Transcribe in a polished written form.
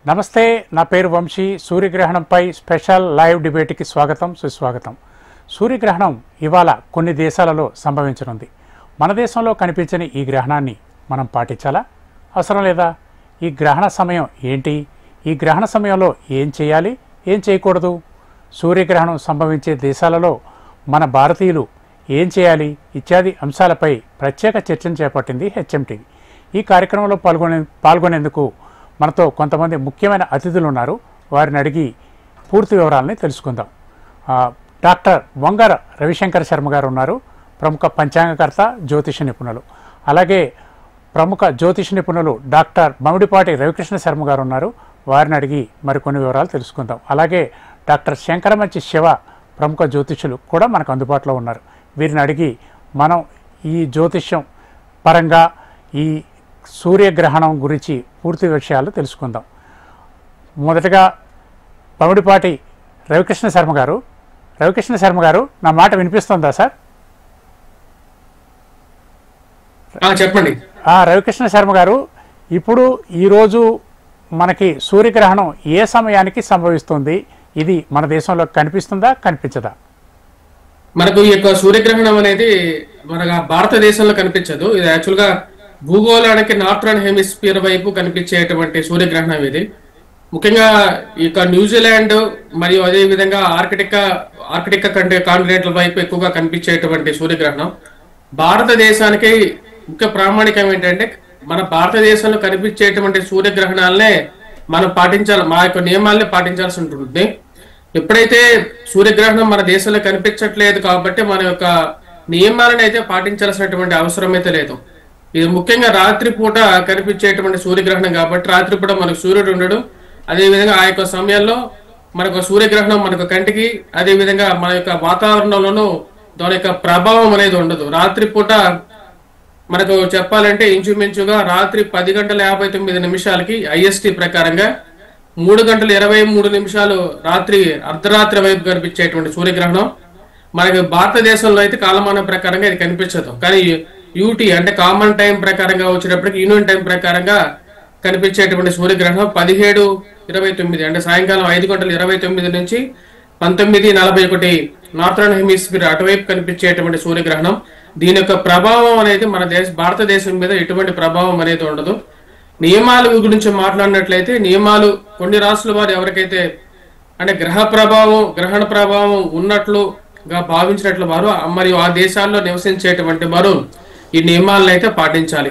నమస్తే, నా పేరు వంశీ. సూర్యగ్రహణంపై స్పెషల్ లైవ్ డిబేట్కి స్వాగతం, సుస్వాగతం. సూర్యగ్రహణం ఇవాళ కొన్ని దేశాలలో సంభవించనుంది. మన దేశంలో కనిపించని ఈ గ్రహణాన్ని మనం పాటించాలా, అవసరం లేదా? ఈ గ్రహణ సమయం ఏంటి? ఈ గ్రహణ సమయంలో ఏం చేయాలి, ఏం చేయకూడదు? సూర్యగ్రహణం సంభవించే దేశాలలో మన భారతీయులు ఏం చేయాలి ఇత్యాది అంశాలపై ప్రత్యేక చర్చను చేపట్టింది హెచ్ఎంటీవీ. ఈ కార్యక్రమంలో పాల్గొనేందుకు మనతో కొంతమంది ముఖ్యమైన అతిథులు ఉన్నారు. వారిని అడిగి పూర్తి వివరాలని తెలుసుకుందాం. డాక్టర్ వంగర రవిశంకర్ శర్మ గారు ఉన్నారు, ప్రముఖ పంచాంగకర్త, జ్యోతిష నిపుణులు. అలాగే ప్రముఖ జ్యోతిష నిపుణులు డాక్టర్ మమిడిపాటి రవికృష్ణ శర్మ గారు ఉన్నారు, వారిని అడిగి మరికొన్ని వివరాలు తెలుసుకుందాం. అలాగే డాక్టర్ శంకరమంచి శివ, ప్రముఖ జ్యోతిషులు కూడా మనకు అందుబాటులో ఉన్నారు. వీరిని అడిగి మనం ఈ జ్యోతిష్యం పరంగా ఈ సూర్యగ్రహణం గురించి పూర్తి విషయాలు తెలుసుకుందాం. మొదటగా పమిడిపాటి రవికృష్ణ శర్మ గారు. రవికృష్ణ శర్మ గారు, నా మాట వినిపిస్తుందా సార్? చెప్పండి. రవికృష్ణ శర్మ గారు, ఇప్పుడు ఈరోజు మనకి సూర్యగ్రహణం ఏ సమయానికి సంభవిస్తుంది? ఇది మన దేశంలో కనిపిస్తుందా, కనిపించదా? మనకు ఈ యొక్క సూర్యగ్రహణం అనేది మన భారతదేశంలో కనిపించదు. ఇది యాక్చువల్గా భూగోళానికి నార్థరన్ హెమిస్ఫియర్ వైపు కనిపించేటువంటి సూర్యగ్రహణం ఇది. ముఖ్యంగా ఈ న్యూజిలాండ్ మరియు అదే విధంగా ఆర్కిటిక్ కాంటినెంట్ల వైపు ఎక్కువగా కనిపించేటువంటి సూర్యగ్రహణం. భారతదేశానికి ముఖ్య ప్రామాణికం ఏంటంటే మన భారతదేశంలో కనిపించేటువంటి సూర్యగ్రహణాలనే మనం పాటించాలి, మా యొక్క నియమాలనే పాటించాల్సి ఉంటుంది. ఎప్పుడైతే సూర్యగ్రహణం మన దేశంలో కనిపించట్లేదు కాబట్టి మన యొక్క నియమాలను అయితే పాటించాల్సినటువంటి అవసరం అయితే లేదు. ఇది ముఖ్యంగా రాత్రిపూట కనిపించేటువంటి సూర్యగ్రహణం కాబట్టి రాత్రిపూట మనకు సూర్యుడు ఉండడు. అదేవిధంగా ఆ యొక్క సమయంలో మనకు సూర్యగ్రహణం మనకు కంటికి, అదేవిధంగా మన యొక్క వాతావరణంలోనూ దాని యొక్క ప్రభావం అనేది ఉండదు. రాత్రిపూట మనకు చెప్పాలంటే ఇంచుమించుగా రాత్రి 10:59 ఐఎస్టీ ప్రకారంగా 3:23 రాత్రి అర్ధరాత్రి వైపు కనిపించేటువంటి సూర్యగ్రహణం. మనకి భారతదేశంలో అయితే కాలమానం ప్రకారంగా ఇది కనిపించదు, కానీ యూటీ అంటే కామన్ టైం ప్రకారంగా వచ్చేటప్పటికి యూనియన్ టైం ప్రకారంగా కనిపించేటువంటి సూర్యగ్రహణం 17:29 అంటే సాయంకాలం 5:29 నుంచి 19:41 నార్థరన్ హెమిస్ఫియర్ అటువైపు కనిపించేటువంటి సూర్యగ్రహణం. దీని యొక్క ప్రభావం అనేది మన భారతదేశం మీద ఎటువంటి ప్రభావం అనేది ఉండదు. నియమాల గురించి మాట్లాడినట్లయితే నియమాలు కొన్ని రాష్ట్రాల వారు ఎవరికైతే అంటే గ్రహణ ప్రభావం ఉన్నట్లుగా భావించినట్లు వారు మరియు ఆ దేశాల్లో నివసించేటువంటి వారు ఈ నియమాలను అయితే పాటించాలి.